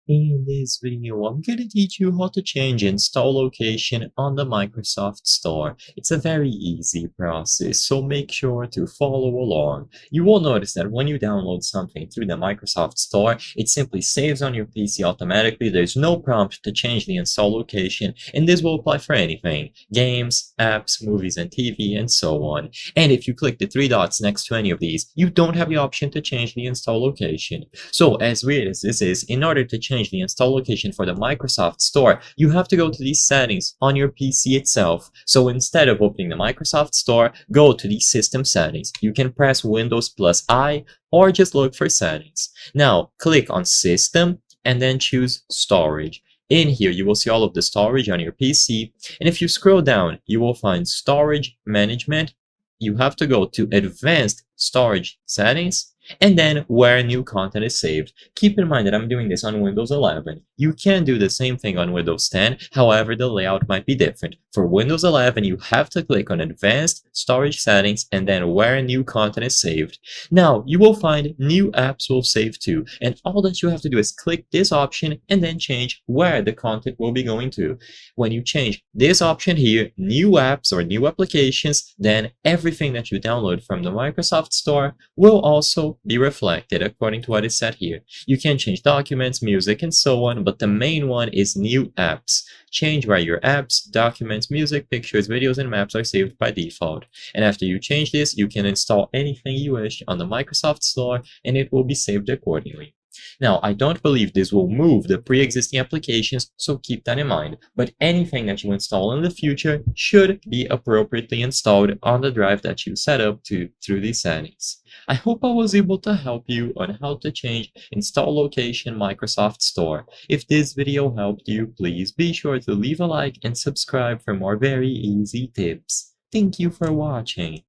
In this video, I'm going to teach you how to change install location on the Microsoft Store. It's a very easy process, so make sure to follow along. You will notice that when you download something through the Microsoft Store, it simply saves on your PC automatically. There's no prompt to change the install location, and this will apply for anything: games, apps, movies and TV, and so on. And if you click the three dots next to any of these, you don't have the option to change the install location. So as weird as this is, in order to change the install location for the Microsoft Store, you have to go to these settings on your PC itself. So instead of opening the Microsoft Store, go to the system settings. You can press Windows plus I or just look for settings. Now click on system and then choose storage. In here, you will see all of the storage on your PC. And if you scroll down, you will find storage management. You have to go to advanced storage settings and then where new content is saved. Keep in mind that I'm doing this on Windows 11. You can do the same thing on Windows 10, however the layout might be different. For Windows 11, you have to click on Advanced Storage Settings and then where new content is saved. Now, you will find new apps will save too, and all that you have to do is click this option and then change where the content will be going to. When you change this option here, new apps or new applications, then everything that you download from the Microsoft Store will also be reflected according to what is set here. You can change documents, music, and so on, but the main one is new apps. Change where your apps, documents, music, pictures, videos, and maps are saved by default. And after you change this, you can install anything you wish on the Microsoft Store and it will be saved accordingly. Now, I don't believe this will move the pre-existing applications, so keep that in mind. But anything that you install in the future should be appropriately installed on the drive that you set up through these settings. I hope I was able to help you on how to change install location Microsoft Store. If this video helped you, please be sure to leave a like and subscribe for more very easy tips. Thank you for watching.